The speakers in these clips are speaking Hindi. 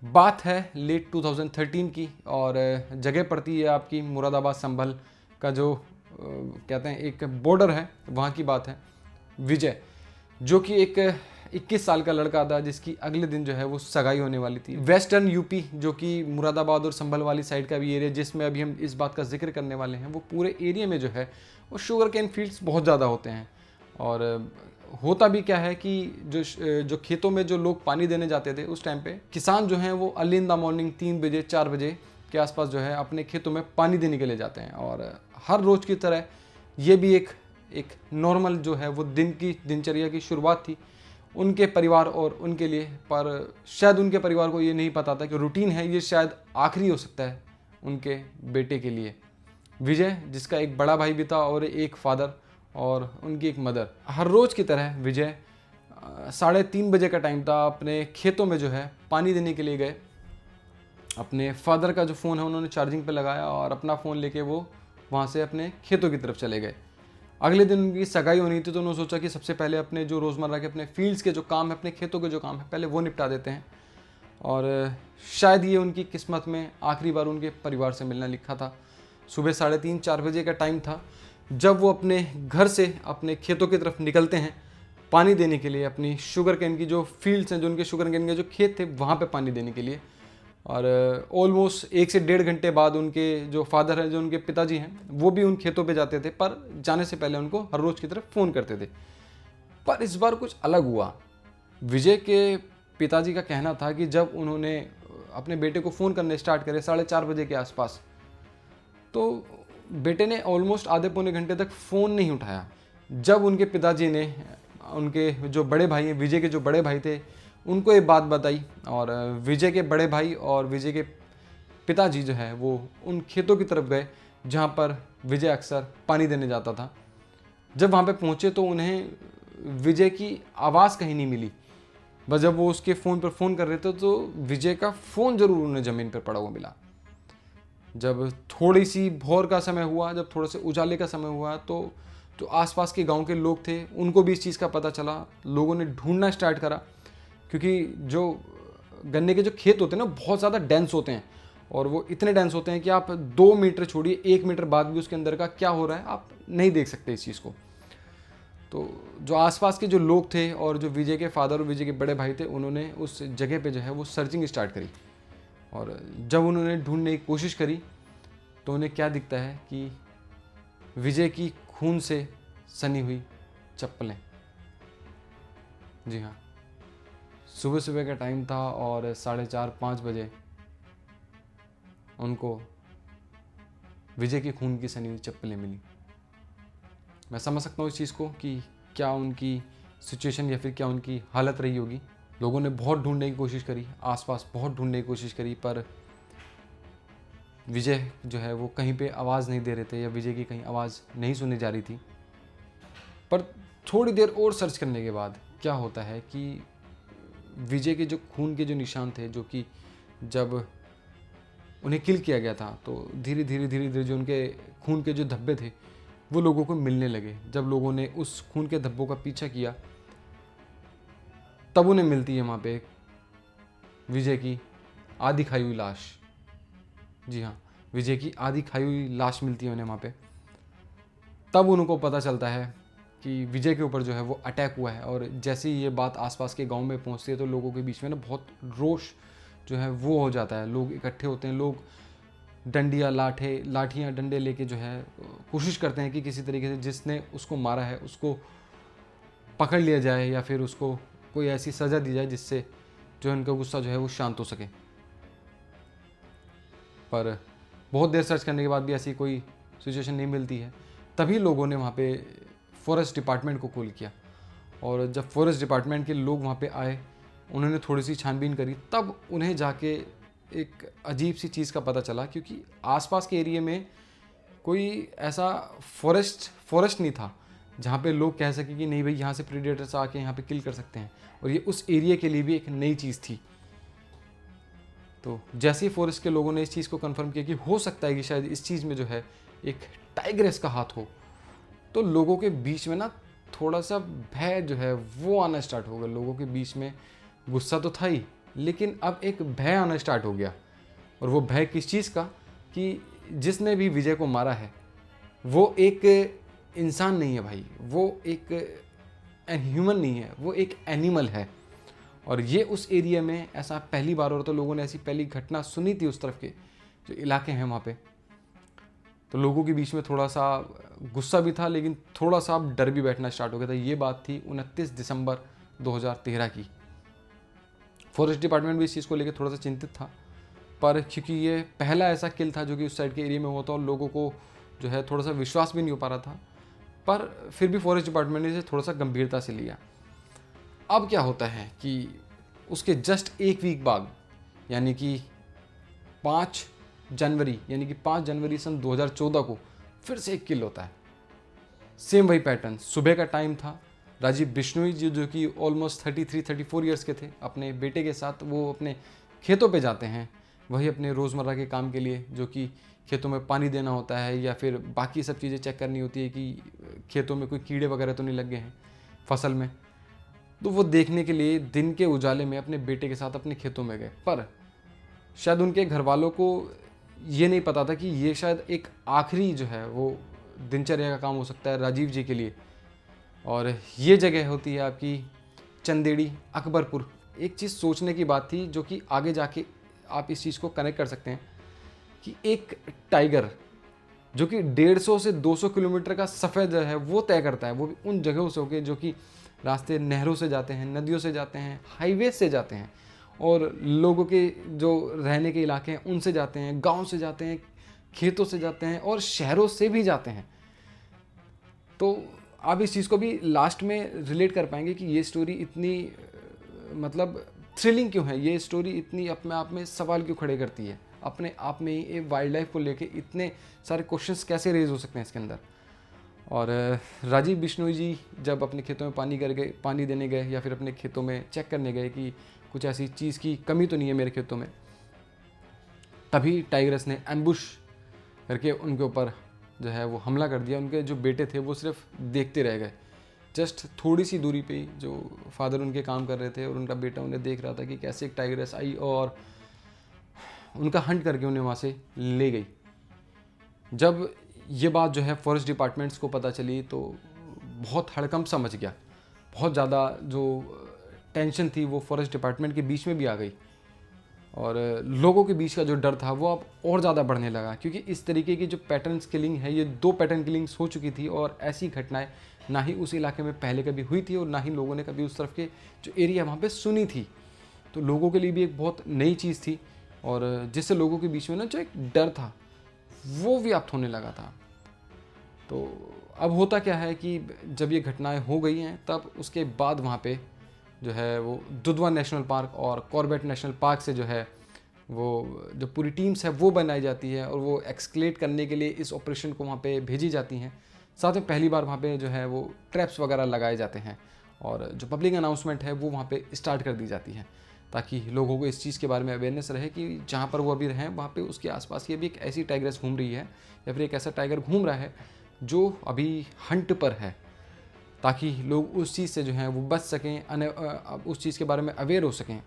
बात है लेट 2013 की और जगह पड़ती है आपकी मुरादाबाद संभल का जो कहते हैं एक बॉर्डर है, वहाँ की बात है। विजय जो कि एक 21 साल का लड़का था जिसकी अगले दिन जो है वो सगाई होने वाली थी। वेस्टर्न यूपी जो कि मुरादाबाद और संभल वाली साइड का भी एरिया जिसमें अभी हम इस बात का जिक्र करने वाले हैं, वो पूरे एरिया में जो है वो शुगर कैन फील्ड्स बहुत ज़्यादा होते हैं। और होता भी क्या है कि जो खेतों में जो लोग पानी देने जाते थे उस टाइम पे किसान जो हैं वो अर्ली इन द मॉर्निंग 3 बजे 4 बजे के आसपास जो है अपने खेतों में पानी देने के लिए जाते हैं। और हर रोज़ की तरह ये भी एक नॉर्मल जो है वो दिन की दिनचर्या की शुरुआत थी उनके परिवार और उनके लिए। पर शायद उनके परिवार को ये नहीं पता था कि रूटीन है ये शायद आखिरी हो सकता है उनके बेटे के लिए। विजय जिसका एक बड़ा भाई भी था और एक फादर और उनकी एक मदर। हर रोज़ की तरह विजय 3:30 बजे का टाइम था, अपने खेतों में जो है पानी देने के लिए गए। अपने फादर का जो फ़ोन है उन्होंने चार्जिंग पे लगाया और अपना फ़ोन लेके वो वहाँ से अपने खेतों की तरफ चले गए। अगले दिन उनकी सगाई होनी थी तो उन्होंने सोचा कि सबसे पहले अपने जो रोज़मर्रा के अपने फील्ड्स के जो काम है, अपने खेतों के जो काम है, पहले वो निपटा देते हैं। और शायद ये उनकी किस्मत में आखिरी बार उनके परिवार से मिलना लिखा था। सुबह 3:30-4 बजे का टाइम था जब वो अपने घर से अपने खेतों की तरफ निकलते हैं पानी देने के लिए, अपनी शुगर कैन की जो फील्ड्स हैं, जो उनके शुगर कैन के जो खेत थे वहाँ पे पानी देने के लिए। और ऑलमोस्ट 1 से 1.5 घंटे बाद उनके जो फादर हैं, जो उनके पिताजी हैं, वो भी उन खेतों पे जाते थे, पर जाने से पहले उनको हर रोज़ की तरफ फ़ोन करते थे। पर इस बार कुछ अलग हुआ। विजय के पिताजी का कहना था कि जब उन्होंने अपने बेटे को फ़ोन करने स्टार्ट करे 4:30 बजे के आसपास, तो बेटे ने ऑलमोस्ट आधे पौने घंटे तक फ़ोन नहीं उठाया। जब उनके पिताजी ने उनके जो बड़े भाई हैं, विजय के जो बड़े भाई थे, उनको ये बात बताई और विजय के बड़े भाई और विजय के पिताजी जो है वो उन खेतों की तरफ गए जहाँ पर विजय अक्सर पानी देने जाता था। जब वहाँ पे पहुँचे तो उन्हें विजय की आवाज़ कहीं नहीं मिली। बस जब वो उसके फ़ोन पर फ़ोन कर रहे थे तो विजय का फ़ोन ज़रूर उन्हें ज़मीन पर पड़ा हुआ मिला। जब थोड़ी सी भोर का समय हुआ, जब थोड़े से उजाले का समय हुआ, तो जो आसपास के गांव के लोग थे उनको भी इस चीज़ का पता चला। लोगों ने ढूंढना स्टार्ट करा क्योंकि जो गन्ने के जो खेत होते हैं ना बहुत ज़्यादा डेंस होते हैं और वो इतने डेंस होते हैं कि आप 2 मीटर छोड़िए 1 मीटर बाद भी उसके अंदर का क्या हो रहा है आप नहीं देख सकते इस चीज़ को। तो जो आसपास के जो लोग थे और जो विजय के फादर और विजय के बड़े भाई थे उन्होंने उस जगह पे जो है वो सर्चिंग स्टार्ट करी। और जब उन्होंने ढूंढने की कोशिश करी तो उन्हें क्या दिखता है कि विजय की खून से सनी हुई चप्पलें। जी हाँ, सुबह सुबह का टाइम था और 4:30-5 बजे उनको विजय की खून की सनी हुई चप्पलें मिली। मैं समझ सकता हूँ इस चीज़ को कि क्या उनकी सिचुएशन या फिर क्या उनकी हालत रही होगी। लोगों ने बहुत ढूंढने की कोशिश करी, आसपास बहुत ढूंढने की कोशिश करी, पर विजय जो है वो कहीं पे आवाज़ नहीं दे रहे थे या विजय की कहीं आवाज़ नहीं सुनी जा रही थी। पर थोड़ी देर और सर्च करने के बाद क्या होता है कि विजय के जो खून के जो निशान थे, जो कि जब उन्हें किल किया गया था तो धीरे धीरे जो उनके खून के जो धब्बे थे वो लोगों को मिलने लगे। जब लोगों ने उस खून के धब्बों का पीछा किया तब उन्हें मिलती है वहाँ पे विजय की आधी खाई हुई लाश। जी हाँ, विजय की आधी खाई हुई लाश मिलती है उन्हें वहाँ पे। तब उनको पता चलता है कि विजय के ऊपर जो है वो अटैक हुआ है। और जैसे ही ये बात आसपास के गांव में पहुंचती है तो लोगों के बीच में ना बहुत रोष जो है वो हो जाता है। लोग इकट्ठे होते हैं, लोग डंडियाँ लाठियाँ डंडे लेके जो है कोशिश करते हैं कि किसी तरीके से जिसने उसको मारा है उसको पकड़ लिया जाए या फिर उसको कोई ऐसी सज़ा दी जाए जिससे जो उनका गुस्सा जो है वो शांत हो सके। पर बहुत देर सर्च करने के बाद भी ऐसी कोई सिचुएशन नहीं मिलती है। तभी लोगों ने वहाँ पे फॉरेस्ट डिपार्टमेंट को कॉल किया और जब फॉरेस्ट डिपार्टमेंट के लोग वहाँ पे आए, उन्होंने थोड़ी सी छानबीन करी, तब उन्हें जाके एक अजीब सी चीज़ का पता चला। क्योंकि आसपास के एरिया में कोई ऐसा फॉरेस्ट नहीं था जहाँ पे लोग कह सके कि नहीं भाई यहाँ से प्रीडेटर्स आके यहाँ पे किल कर सकते हैं, और ये उस एरिया के लिए भी एक नई चीज़ थी। तो जैसे ही फॉरेस्ट के लोगों ने इस चीज़ को कंफर्म किया कि हो सकता है कि शायद इस चीज़ में जो है एक टाइग्रेस का हाथ हो, तो लोगों के बीच में ना थोड़ा सा भय जो है वो आना स्टार्ट हो गया। लोगों के बीच में गुस्सा तो था ही, लेकिन अब एक भय आना स्टार्ट हो गया। और वो भय किस चीज़ का, कि जिसने भी विजय को मारा है वो एक इंसान नहीं है भाई, वो एक ह्यूमन नहीं है, वो एक एनिमल है। और ये उस एरिया में ऐसा पहली बार हो रहा था। लोगों ने ऐसी पहली घटना सुनी थी उस तरफ के जो इलाके हैं वहाँ पे। तो लोगों के बीच में थोड़ा सा गुस्सा भी था, लेकिन थोड़ा सा डर भी बैठना स्टार्ट हो गया था। ये बात थी 29 दिसंबर 2013 की। फॉरेस्ट डिपार्टमेंट भी इस चीज़ को लेकर थोड़ा सा चिंतित था, पर क्योंकि ये पहला ऐसा किल था जो कि उस साइड के एरिया में हुआ था और लोगों को जो है थोड़ा सा विश्वास भी नहीं हो पा रहा था, पर फिर भी फॉरेस्ट डिपार्टमेंट ने इसे थोड़ा सा गंभीरता से लिया। अब क्या होता है कि उसके जस्ट एक वीक बाद, यानी कि 5 जनवरी, यानी कि 5 जनवरी सन 2014 को फिर से एक किल होता है। सेम वही पैटर्न, सुबह का टाइम था। राजीव बिश्नोई जी जो कि ऑलमोस्ट 33-34 ईयर्स के थे, अपने बेटे के साथ वो अपने खेतों पे जाते हैं, वही अपने रोज़मर्रा के काम के लिए, जो कि खेतों में पानी देना होता है या फिर बाकी सब चीज़ें चेक करनी होती है कि खेतों में कोई कीड़े वगैरह तो नहीं लग गए हैं फसल में। तो वो देखने के लिए दिन के उजाले में अपने बेटे के साथ अपने खेतों में गए, पर शायद उनके घर वालों को ये नहीं पता था कि ये शायद एक आखिरी जो है वो दिनचर्या का काम हो सकता है राजीव जी के लिए। और ये जगह होती है आपकी चंदेड़ी, अकबरपुर। एक चीज़ सोचने की बात थी जो कि आगे जाके आप इस चीज़ को कनेक्ट कर सकते हैं कि एक टाइगर जो कि 150 से 200 किलोमीटर का सफ़र जो है वो तय करता है, वो भी उन जगहों से होके जो कि रास्ते नहरों से जाते हैं, नदियों से जाते हैं, हाईवे से जाते हैं, और लोगों के जो रहने के इलाके हैं उनसे जाते हैं, गांव से जाते हैं, खेतों से जाते हैं और शहरों से भी जाते हैं। तो आप इस चीज़ को भी लास्ट में रिलेट कर पाएंगे कि ये स्टोरी इतनी मतलब थ्रिलिंग क्यों है, ये स्टोरी इतनी अपने आप में सवाल क्यों खड़े करती है, अपने आप में ही एक वाइल्ड लाइफ को लेके इतने सारे क्वेश्चंस कैसे रेज हो सकते हैं इसके अंदर। और राजीव बिश्नोई जी जब अपने खेतों में पानी देने गए या फिर अपने खेतों में चेक करने गए कि कुछ ऐसी चीज़ की कमी तो नहीं है मेरे खेतों में, तभी टाइगरस ने एम्बुश करके उनके ऊपर जो है वो हमला कर दिया। उनके जो बेटे थे वो सिर्फ देखते रह गए। जस्ट थोड़ी सी दूरी पे ही जो फादर उनके काम कर रहे थे और उनका बेटा उन्हें देख रहा था कि कैसे एक टाइगरस आई और उनका हंट करके उन्हें वहाँ से ले गई। जब ये बात जो है फॉरेस्ट डिपार्टमेंट्स को पता चली तो बहुत हड़कंप सा मच गया। बहुत ज़्यादा जो टेंशन थी वो फॉरेस्ट डिपार्टमेंट के बीच में भी आ गई और लोगों के बीच का जो डर था वो अब और ज़्यादा बढ़ने लगा, क्योंकि इस तरीके की जो पैटर्न्स किलिंग है, ये 2 पैटर्न किलिंग्स हो चुकी थी और ऐसी घटनाएं ना ही उस इलाके में पहले कभी हुई थी और ना ही लोगों ने कभी उस तरफ के जो एरिया वहाँ पे सुनी थी। तो लोगों के लिए भी एक बहुत नई चीज़ थी और जिससे लोगों के बीच में ना जो एक डर था वो व्याप्त होने लगा था। तो अब होता क्या है कि जब ये घटनाएं हो गई हैं तब उसके बाद वहाँ पे जो है वो दुधवा नेशनल पार्क और कॉर्बेट नेशनल पार्क से जो है वो जो पूरी टीम्स है वो बनाई जाती है और वो एक्सक्लेट करने के लिए इस ऑपरेशन को वहाँ पे भेजी जाती हैं। साथ में पहली बार वहाँ पे जो है वो ट्रैप्स वगैरह लगाए जाते हैं और जो पब्लिक अनाउंसमेंट है वो वहाँ पे स्टार्ट कर दी जाती है ताकि लोगों को इस चीज़ के बारे में अवेयरनेस रहे कि जहाँ पर वो अभी रहें वहाँ पे उसके आसपास ये भी एक ऐसी टाइगरस घूम रही है या फिर एक ऐसा टाइगर घूम रहा है जो अभी हंट पर है, ताकि लोग उस चीज़ से जो है वो बच सकें, उस चीज़ के बारे में अवेयर हो सकें।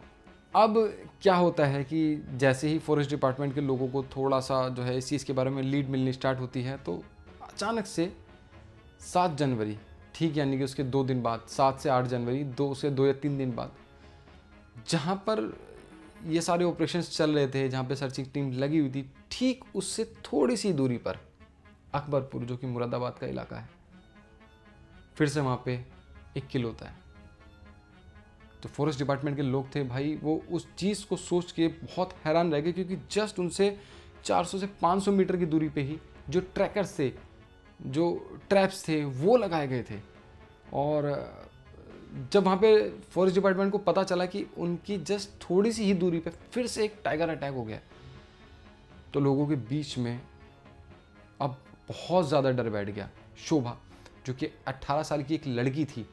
अब क्या होता है कि जैसे ही फॉरेस्ट डिपार्टमेंट के लोगों को थोड़ा सा जो है इस चीज़ के बारे में लीड मिलनी स्टार्ट होती है तो अचानक से 7 जनवरी, ठीक यानी कि उसके 2 दिन बाद, 7 से 8 जनवरी, 2 से 2 या 3 दिन बाद, जहाँ पर ये सारे ऑपरेशंस चल रहे थे, जहाँ पे सर्चिंग टीम लगी हुई थी, ठीक उससे थोड़ी सी दूरी पर अकबरपुर जो कि मुरादाबाद का इलाका है, फिर से वहाँ पे एक किल होता है। तो फॉरेस्ट डिपार्टमेंट के लोग थे भाई, वो उस चीज़ को सोच के बहुत हैरान रह गए, क्योंकि जस्ट उनसे 400 से 500 मीटर की दूरी पे ही जो ट्रैकर्स थे, जो ट्रैप्स थे वो लगाए गए थे। और जब वहाँ पे फॉरेस्ट डिपार्टमेंट को पता चला कि उनकी जस्ट थोड़ी सी ही दूरी पे फिर से एक टाइगर अटैक हो गया, तो लोगों के बीच में अब बहुत ज़्यादा डर बैठ गया। शोभा जो कि 18 साल की एक लड़की थी,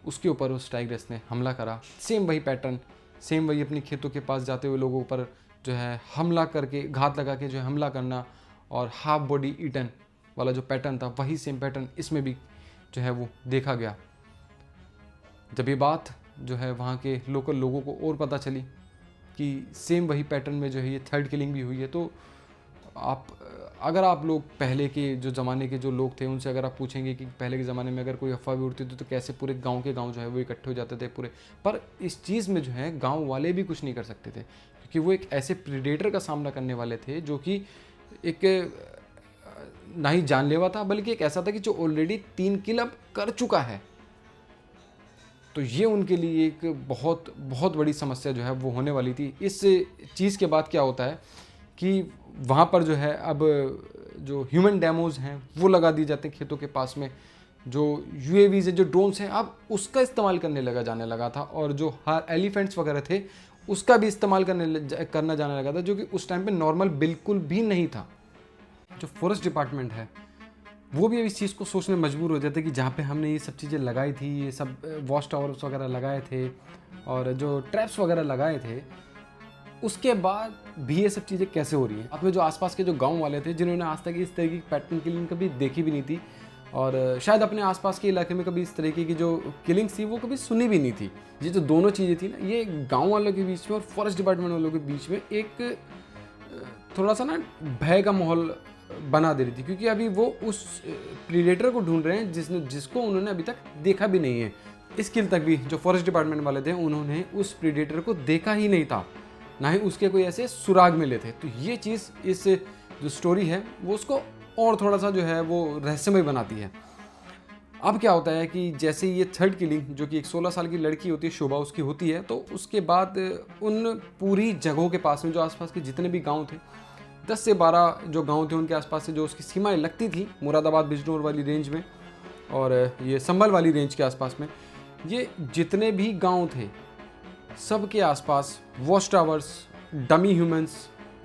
उसके ऊपर उस टाइगरस ने हमला करा। सेम वही पैटर्न, सेम वही अपने खेतों के पास जाते हुए लोगों पर जो है हमला करके, घात लगा के जो है हमला करना, और हाफ बॉडी ईटन वाला जो पैटर्न था वही सेम पैटर्न इसमें भी जो है वो देखा गया। जब ये बात जो है वहाँ के लोकल लोगों को और पता चली कि सेम वही पैटर्न में जो है ये थर्ड किलिंग भी हुई है। तो अगर आप लोग पहले के जो ज़माने के जो लोग थे उनसे अगर आप पूछेंगे कि पहले के ज़माने में अगर कोई अफवाह भी उड़ती थी तो कैसे पूरे गांव के गांव जो है वो इकट्ठे हो जाते थे पूरे, पर इस चीज़ में जो है गांव वाले भी कुछ नहीं कर सकते थे, क्योंकि वो एक ऐसे प्रीडेटर का सामना करने वाले थे जो कि एक ना ही जानलेवा था, बल्कि एक ऐसा था कि जो ऑलरेडी 3 किल अब कर चुका है। तो ये उनके लिए एक बहुत बहुत बड़ी समस्या जो है वो होने वाली थी। इस चीज़ के बाद क्या होता है कि वहाँ पर जो है अब जो ह्यूमन डेमोज हैं वो लगा दिए जाते हैं खेतों के पास में, जो यूएवीज है, जो ड्रोन्स हैं, अब उसका इस्तेमाल जाने लगा था, और जो एलिफेंट्स वगैरह थे उसका भी इस्तेमाल करना जाने लगा था, जो कि उस टाइम पे नॉर्मल बिल्कुल भी नहीं था। जो फॉरेस्ट डिपार्टमेंट है वो भी अब इस चीज़ को सोचने मजबूर हो जाते कि जहाँ पे हमने ये सब चीज़ें लगाई थी, ये सब वॉच टावर्स वगैरह लगाए थे और जो ट्रैप्स वगैरह लगाए थे, उसके बाद भी ये सब चीज़ें कैसे हो रही हैं। अपने जो आसपास के जो गांव वाले थे जिन्होंने आज तक इस तरीके की पैटर्न किलिंग कभी देखी भी नहीं थी, और शायद अपने आसपास के इलाके में कभी इस तरीके की जो किलिंग्स थी वो कभी सुनी भी नहीं थी। ये जो दोनों चीज़ें थी ना, ये गाँव वालों के बीच में और फॉरेस्ट डिपार्टमेंट वालों के बीच में एक थोड़ा सा ना भय का माहौल बना दे रही थी, क्योंकि अभी वो उस प्रीडेटर को ढूंढ रहे हैं जिसको उन्होंने अभी तक देखा भी नहीं है। इस किल तक भी जो फॉरेस्ट डिपार्टमेंट वाले थे उन्होंने उस प्रीडेटर को देखा ही नहीं था, ना ही उसके कोई ऐसे सुराग मिले थे। तो ये चीज़ इस जो स्टोरी है वो उसको और थोड़ा सा जो है वो रहस्यमय बनाती है। अब क्या होता है कि जैसे ये थर्ड किलिंग जो कि एक 16 साल की लड़की होती है, शोभा उसकी होती है, तो उसके बाद उन पूरी जगहों के पास में जो आसपास के जितने भी गांव थे, 10 से 12 जो गांव थे उनके आसपास से जो उसकी सीमाएं लगती थी मुरादाबाद बिजनौर वाली रेंज में और ये संभल वाली रेंज के आसपास में, ये जितने भी गांव थे सब के आसपास वॉच टावर्स, डमी ह्यूमंस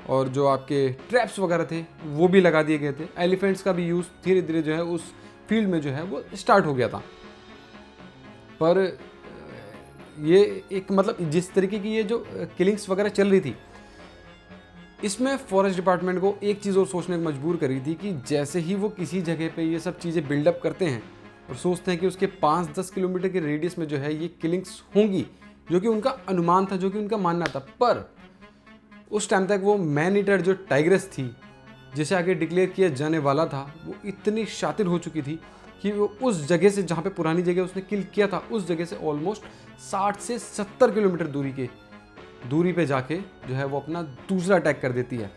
और जो आपके ट्रैप्स वगैरह थे वो भी लगा दिए गए थे। एलिफेंट्स का भी यूज़ धीरे धीरे जो है उस फील्ड में जो है वो स्टार्ट हो गया था। पर ये एक मतलब जिस तरीके की ये जो किलिंग्स वगैरह चल रही थी, इसमें फॉरेस्ट डिपार्टमेंट को एक चीज़ और सोचने को मजबूर करी थी कि जैसे ही वो किसी जगह पे ये सब चीज़ें बिल्डअप करते हैं और सोचते हैं कि उसके 5-10 किलोमीटर के रेडियस में जो है ये किलिंग्स होंगी, जो कि उनका अनुमान था, जो कि उनका मानना था, पर उस टाइम तक वो मैन ईटर जो टाइग्रेस थी जिसे आगे डिक्लेयर किया जाने वाला था, वो इतनी शातिर हो चुकी थी कि वो उस जगह से जहाँ पे पुरानी जगह उसने किल किया था उस जगह से ऑलमोस्ट 60 से 70 किलोमीटर दूरी पे जाके जो है वो अपना दूसरा अटैक कर देती है।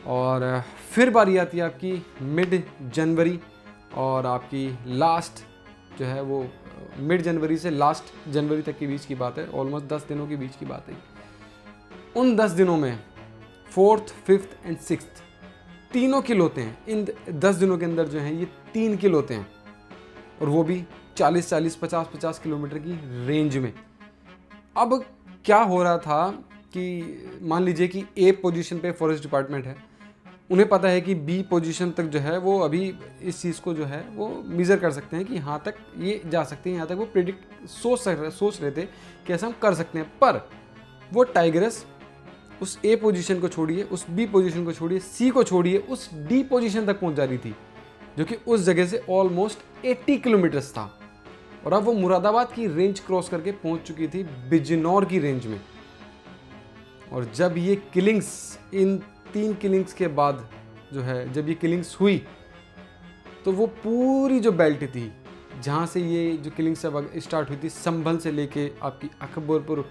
और फिर बारी आती है आपकी मिड जनवरी, और आपकी लास्ट जो है वो मिड जनवरी से लास्ट जनवरी तक के बीच की बात है, ऑलमोस्ट 10 दिनों के बीच की बात है। उन 10 दिनों में 4th, 5th एंड 6th तीनों किल होते हैं। इन 10 दिनों के अंदर जो है ये 3 किल होते हैं, और वो भी 40-40, 50-50 किलोमीटर की रेंज में। अब क्या हो रहा था कि मान लीजिए कि ए पोजीशन पे फॉरेस्ट डिपार्टमेंट है, उन्हें पता है कि बी पोजीशन तक जो है वो अभी इस चीज़ को जो है वो मेज़र कर सकते हैं कि यहाँ तक ये जा सकते हैं, यहाँ तक वो प्रिडिक्ट सोच रहे थे कि ऐसा हम कर सकते हैं। पर वो टाइग्रेस उस ए पोजीशन को छोड़िए, उस बी पोजीशन को छोड़िए, सी को छोड़िए, उस डी पोजीशन तक पहुँच जा रही थी, जो कि उस जगह से ऑलमोस्ट 80 किलोमीटर्स था। और अब वो मुरादाबाद की रेंज क्रॉस करके पहुंच चुकी थी बिजनौर की रेंज में। और जब ये किलिंग्स, इन 3 किलिंग्स के बाद जो है जब ये किलिंग्स हुई, तो वो पूरी जो बेल्ट थी जहाँ से ये जो किलिंग्स स्टार्ट हुई थी, संभल से लेके आपकी अकबरपुर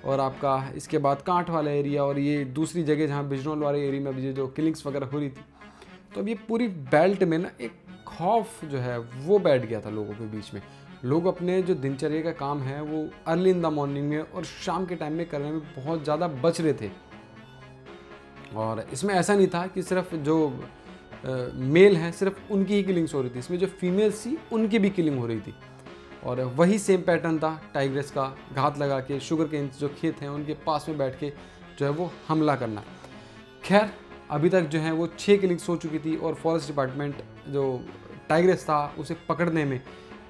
और आपका इसके बाद कांठ वाला एरिया और ये दूसरी जगह जहाँ बिजनौर वाले एरिया में जो किलिंग्स वगैरह हो रही थी, तो अब ये पूरी बेल्ट में ना एक खौफ जो है वो बैठ गया था लोगों के बीच में। लोग अपने जो दिनचर्या का काम है वो अर्ली इन द मॉर्निंग में और शाम के टाइम में करने में बहुत ज़्यादा बच रहे थे। और इसमें ऐसा नहीं था कि सिर्फ जो मेल हैं सिर्फ उनकी ही किलिंग्स हो रही थी, इसमें जो फीमेल्स थी उनकी भी किलिंग हो रही थी। और वही सेम पैटर्न था टाइग्रेस का, घात लगा के शुगर केन जो खेत हैं उनके पास में बैठ के जो है वो हमला करना। खैर अभी तक जो है वो 6 किलिंग्स हो चुकी थी, और फॉरेस्ट डिपार्टमेंट जो टाइग्रेस था उसे पकड़ने में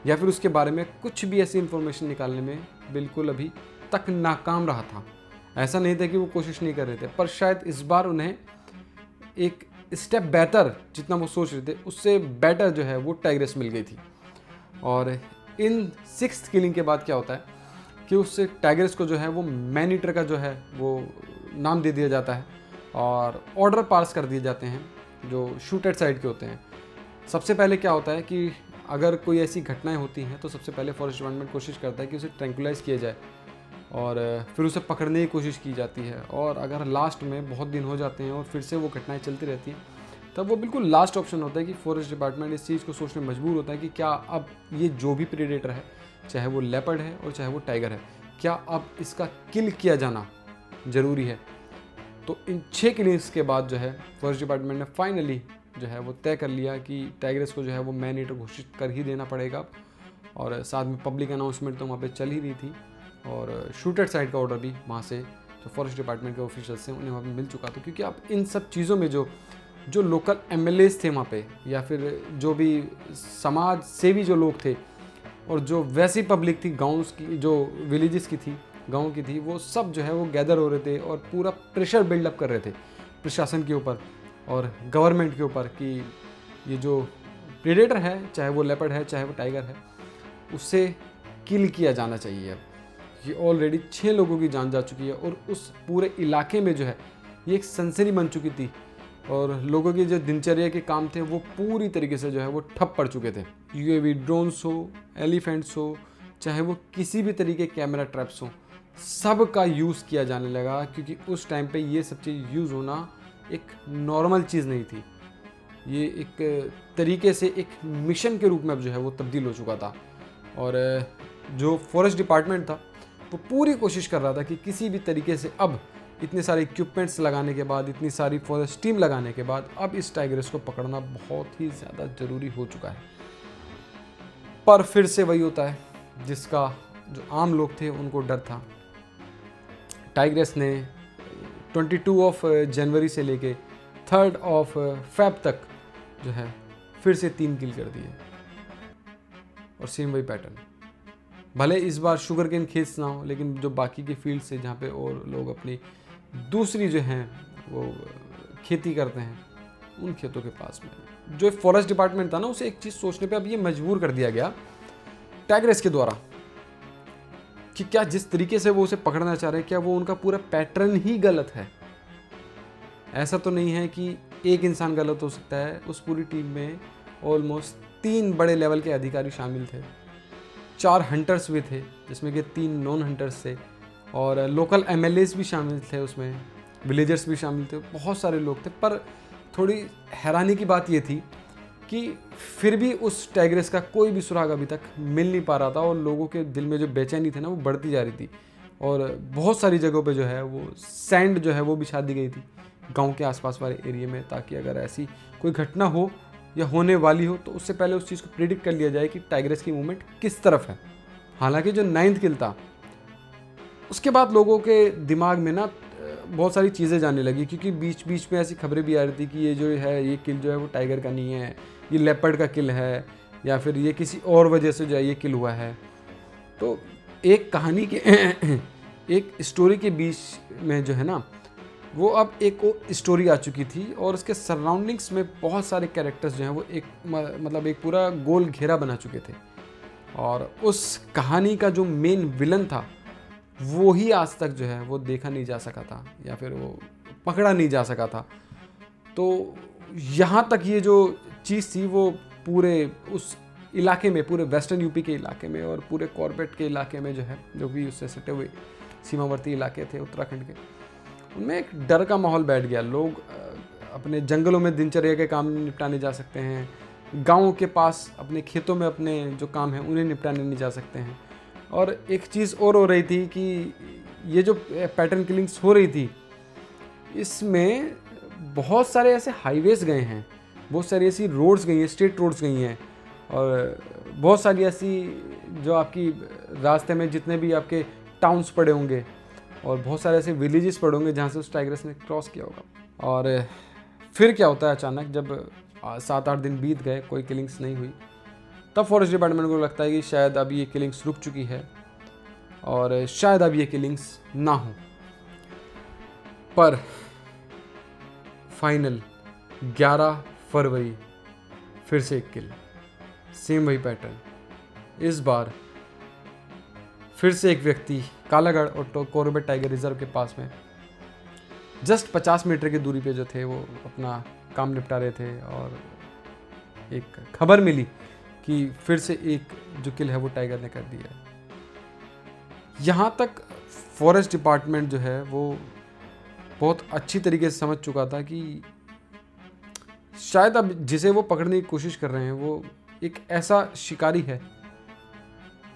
या फिर उसके बारे में कुछ भी ऐसी इन्फॉर्मेशन निकालने में बिल्कुल अभी तक नाकाम रहा था। ऐसा नहीं था कि वो कोशिश नहीं कर रहे थे, पर शायद इस बार उन्हें एक स्टेप बेहतर, जितना वो सोच रहे थे उससे बेटर जो है वो टाइग्रेस मिल गई थी। और इन 6th किलिंग के बाद क्या होता है कि उस टाइग्रेस को जो है वो मैन ईटर का जो है वो नाम दे दिया जाता है और ऑर्डर पास कर दिए जाते हैं जो शूट एट साइड के होते हैं। सबसे पहले क्या होता है कि अगर कोई ऐसी घटनाएं होती हैं तो सबसे पहले फॉरेस्ट डिपार्टमेंट कोशिश करता है कि उसे ट्रैंकुलाइज किया जाए और फिर उसे पकड़ने की कोशिश की जाती है। और अगर लास्ट में बहुत दिन हो जाते हैं और फिर से वो घटनाएं चलती रहती हैं, तब वो बिल्कुल लास्ट ऑप्शन होता है कि फॉरेस्ट डिपार्टमेंट इस चीज़ को सोचने मजबूर होता है कि क्या अब ये जो भी प्रेडेटर है, चाहे वो लेपर्ड है और चाहे वो टाइगर है, क्या अब इसका किल किया जाना ज़रूरी है। तो इन 6 किलिंग्स के बाद जो है फॉरेस्ट डिपार्टमेंट ने फाइनली जो है वो तय कर लिया कि टाइग्रेस को जो है वो मैन ईटर घोषित कर ही देना पड़ेगा। और साथ में पब्लिक अनाउंसमेंट तो वहाँ पे चल ही रही थी और शूटेड साइड का ऑर्डर भी वहाँ से जो फॉरेस्ट डिपार्टमेंट के ऑफिशियल्स हैं उन्हें वहाँ पे मिल चुका था। क्योंकि आप इन सब चीज़ों में जो लोकल एमएलएस थे वहाँ पे, या फिर जो भी समाज सेवी जो लोग थे और जो वैसी पब्लिक थी गाँव की, जो विलेजेस की थी, गाँव की थी, वो सब जो है वो गैदर हो रहे थे और पूरा प्रेशर बिल्डअप कर रहे थे प्रशासन के ऊपर और गवर्नमेंट के ऊपर कि ये जो प्रेडेटर है, चाहे वो लेपर्ड है चाहे वो टाइगर है, उससे किल किया जाना चाहिए। अब ये ऑलरेडी 6 लोगों की जान जा चुकी है और उस पूरे इलाके में जो है ये एक सनसनी बन चुकी थी और लोगों की जो दिनचर्या के काम थे वो पूरी तरीके से जो है वो ठप पड़ चुके थे। यूएवी ड्रोन्स हो, एलिफेंट्स हो, चाहे वो किसी भी तरीके कैमरा ट्रैप्स हो, सब का यूज़ किया जाने लगा। क्योंकि उस टाइम पे ये सब चीज़ यूज़ होना एक नॉर्मल चीज़ नहीं थी, ये एक तरीके से एक मिशन के रूप में अब जो है वो तब्दील हो चुका था। और जो फॉरेस्ट डिपार्टमेंट था वो पूरी कोशिश कर रहा था कि किसी भी तरीके से अब इतने सारे इक्विपमेंट्स लगाने के बाद, इतनी सारी फॉरेस्ट टीम लगाने के बाद, अब इस टाइग्रेस को पकड़ना बहुत ही ज़्यादा ज़रूरी हो चुका है। पर फिर से वही होता है जिसका जो आम लोग थे उनको डर था। टाइग्रेस ने 22 ऑफ जनवरी से लेके 3 ऑफ फेब तक जो है फिर से 3 किल कर दिए और सेम वही पैटर्न। भले इस बार शुगर केन खेत ना हो, लेकिन जो बाकी के फील्ड से जहाँ पे और लोग अपनी दूसरी जो हैं वो खेती करते हैं, उन खेतों के पास में जो फॉरेस्ट डिपार्टमेंट था ना, उसे एक चीज़ सोचने पे अब ये मजबूर कर दिया गया टाइग्रेस के द्वारा कि क्या जिस तरीके से वो उसे पकड़ना चाह रहे हैं, क्या वो उनका पूरा पैटर्न ही गलत है। ऐसा तो नहीं है कि एक इंसान गलत हो सकता है। उस पूरी टीम में ऑलमोस्ट 3 बड़े लेवल के अधिकारी शामिल थे, 4 हंटर्स भी थे जिसमें कि 3 नॉन हंटर्स थे और लोकल एमएलएस भी शामिल थे, उसमें विलेजर्स भी शामिल थे, बहुत सारे लोग थे। पर थोड़ी हैरानी की बात ये थी कि फिर भी उस टाइग्रेस का कोई भी सुराग अभी तक मिल नहीं पा रहा था और लोगों के दिल में जो बेचैनी थी ना वो बढ़ती जा रही थी। और बहुत सारी जगहों पे जो है वो सैंड जो है वो बिछा दी गई थी गांव के आसपास वाले एरिया में, ताकि अगर ऐसी कोई घटना हो या होने वाली हो तो उससे पहले उस चीज़ को प्रिडिक्ट कर लिया जाए कि टाइग्रेस की मूवमेंट किस तरफ है। हालांकि जो 9th किल था उसके बाद लोगों के दिमाग में ना बहुत सारी चीज़ें जाने लगी, क्योंकि बीच बीच में ऐसी खबरें भी आ रही थी कि ये जो है ये किल जो है वो टाइगर का नहीं है, ये लेपर्ड का किल है, या फिर ये किसी और वजह से जो है ये किल हुआ है। तो एक कहानी के एक स्टोरी के बीच में जो है ना वो अब एक स्टोरी आ चुकी थी और उसके सराउंडिंग्स में बहुत सारे कैरेक्टर्स जो हैं वो एक मतलब एक पूरा गोल घेरा बना चुके थे और उस कहानी का जो मेन विलन था वो ही आज तक जो है वो देखा नहीं जा सका था या फिर वो पकड़ा नहीं जा सका था। तो यहाँ तक ये जो चीज़ थी वो पूरे उस इलाके में, पूरे वेस्टर्न यूपी के इलाके में और पूरे कॉर्बेट के इलाके में जो है, जो भी उससे सटे हुए सीमावर्ती इलाके थे उत्तराखंड के, उनमें एक डर का माहौल बैठ गया। लोग अपने जंगलों में दिनचर्या के काम निपटाने जा सकते हैं, गाँव के पास अपने खेतों में अपने जो काम हैं उन्हें निपटाने नहीं जा सकते हैं। और एक चीज़ और हो रही थी कि ये जो पैटर्न किलिंग्स हो रही थी इसमें बहुत सारे ऐसे हाईवेज गए हैं, बहुत सारी ऐसी रोड्स गई हैं, स्टेट रोड्स गई हैं और बहुत सारी ऐसी जो आपकी रास्ते में जितने भी आपके टाउन्स पड़े होंगे और बहुत सारे ऐसे विलेजेस पड़े होंगे जहाँ से उस टाइग्रेस ने क्रॉस किया होगा। और फिर क्या होता है, अचानक जब 7-8 दिन बीत गए, कोई किलिंग्स नहीं हुई, तब फॉरेस्ट डिपार्टमेंट को लगता है कि शायद अभी ये किलिंग्स रुक चुकी है और शायद अब ये किलिंग्स ना हो। पर फाइनल 11 फरवरी फिर से एक किल, सेम वही पैटर्न। इस बार फिर से एक व्यक्ति कालागढ़ और कॉर्बेट टाइगर रिजर्व के पास में जस्ट 50 मीटर की दूरी पे जो थे वो अपना काम निपटा रहे थे, और एक खबर मिली कि फिर से एक जो किल है वो टाइगर ने कर दिया है। यहाँ तक फॉरेस्ट डिपार्टमेंट जो है वो बहुत अच्छी तरीके से समझ चुका था कि शायद अब जिसे वो पकड़ने की कोशिश कर रहे हैं वो एक ऐसा शिकारी है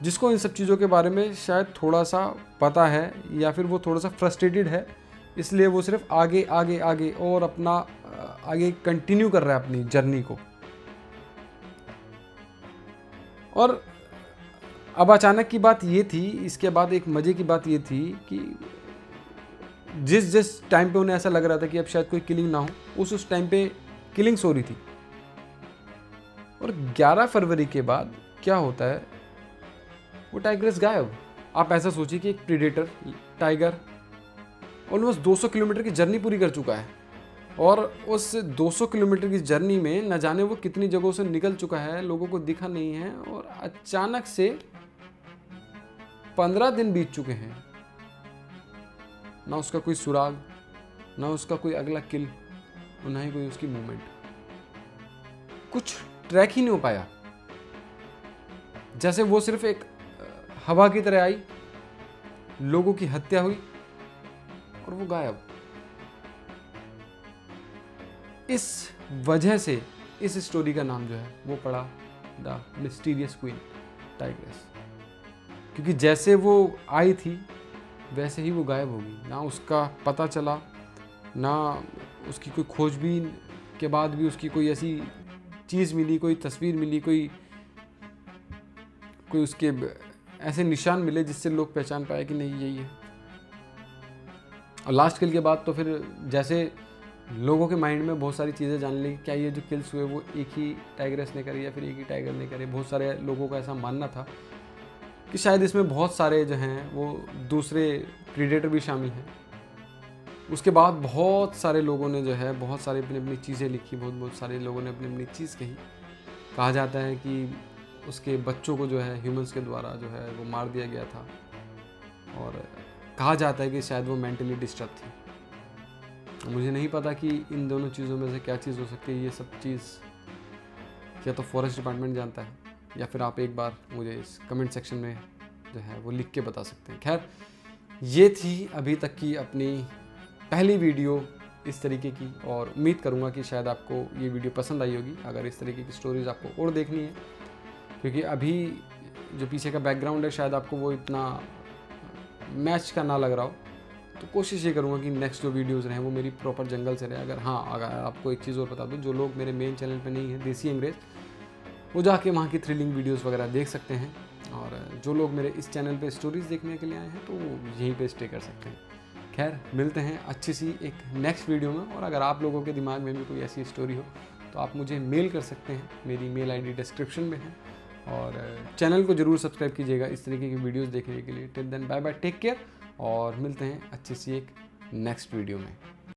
जिसको इन सब चीज़ों के बारे में शायद थोड़ा सा पता है, या फिर वो थोड़ा सा फ्रस्ट्रेटेड है, इसलिए वो सिर्फ आगे आगे आगे और अपना आगे कंटिन्यू कर रहा है अपनी जर्नी को। और अब अचानक की बात ये थी, इसके बाद एक मज़े की बात ये थी कि जिस टाइम पे उन्हें ऐसा लग रहा था कि अब शायद कोई किलिंग ना हो, उस टाइम पे किलिंग्स हो रही थी। और 11 फरवरी के बाद क्या होता है, वो टाइग्रेस गायब। आप ऐसा सोचिए कि एक प्रीडेटर टाइगर ऑलमोस्ट 200 किलोमीटर की जर्नी पूरी कर चुका है, और उस 200 किलोमीटर की जर्नी में न जाने वो कितनी जगहों से निकल चुका है, लोगों को दिखा नहीं है, और अचानक से 15 दिन बीत चुके हैं, ना उसका कोई सुराग, ना उसका कोई अगला किल, और ना ही कोई उसकी मूवमेंट। कुछ ट्रैक ही नहीं हो पाया, जैसे वो सिर्फ एक हवा की तरह आई, लोगों की हत्या हुई और वो गायब। इस वजह से इस स्टोरी का नाम जो है वो पड़ा द मिस्टीरियस क्वीन टाइग्रेस, क्योंकि जैसे वो आई थी वैसे ही वो गायब होगी। ना उसका पता चला, ना उसकी कोई खोजबीन के बाद भी उसकी कोई ऐसी चीज़ मिली, कोई तस्वीर मिली, कोई उसके ऐसे निशान मिले जिससे लोग पहचान पाए कि नहीं यही है। और लास्ट किल के बाद तो फिर जैसे लोगों के माइंड में बहुत सारी चीज़ें जानने लगी, क्या ये जो किल्स हुए वो एक ही टाइग्रेस ने करी या फिर एक ही टाइगर ने करे। बहुत सारे लोगों का ऐसा मानना था कि शायद इसमें बहुत सारे जो हैं वो दूसरे प्रीडेटर भी शामिल हैं। उसके बाद बहुत सारे लोगों ने जो है बहुत सारी अपनी अपनी चीज़ें लिखी, बहुत सारे लोगों ने अपनी अपनी चीज़ कही। कहा जाता है कि उसके बच्चों को जो है ह्यूमंस के द्वारा जो है वो मार दिया गया था, और कहा जाता है कि शायद वो मेंटली डिस्टर्ब थी। मुझे नहीं पता कि इन दोनों चीज़ों में से क्या चीज़ हो सकती है। ये सब चीज़ या तो फॉरेस्ट डिपार्टमेंट जानता है, या फिर आप एक बार मुझे इस कमेंट सेक्शन में जो है वो लिख के बता सकते हैं। खैर, ये थी अभी तक की अपनी पहली वीडियो इस तरीके की, और उम्मीद करूँगा कि शायद आपको ये वीडियो पसंद आई होगी। अगर इस तरीके की स्टोरीज़ आपको और देखनी है, क्योंकि अभी जो पीछे का बैकग्राउंड है शायद आपको वो इतना मैच का ना लग रहा हो, तो कोशिश ये करूँगा कि नेक्स्ट जो वीडियोज़ रहें वो मेरी प्रॉपर जंगल से रहे। अगर आपको एक चीज़ और बता दूँ, जो लोग मेरे मेन चैनल पे नहीं हैं, देसी अंग्रेज़, वो जाके वहाँ की थ्रिलिंग वीडियोज़ वगैरह देख सकते हैं। और जो लोग मेरे इस चैनल पे स्टोरीज़ देखने के लिए आए हैं तो वो यहीं पे स्टे कर सकते हैं। खैर, मिलते हैं अच्छी सी एक नेक्स्ट वीडियो में। और अगर आप लोगों के दिमाग में भी कोई ऐसी स्टोरी हो तो आप मुझे मेल कर सकते हैं, मेरी मेल ID डिस्क्रिप्शन में है। और चैनल को ज़रूर सब्सक्राइब कीजिएगा इस तरीके की वीडियोस देखने के लिए। Till then bye bye, take care, और मिलते हैं अच्छी सी एक नेक्स्ट वीडियो में।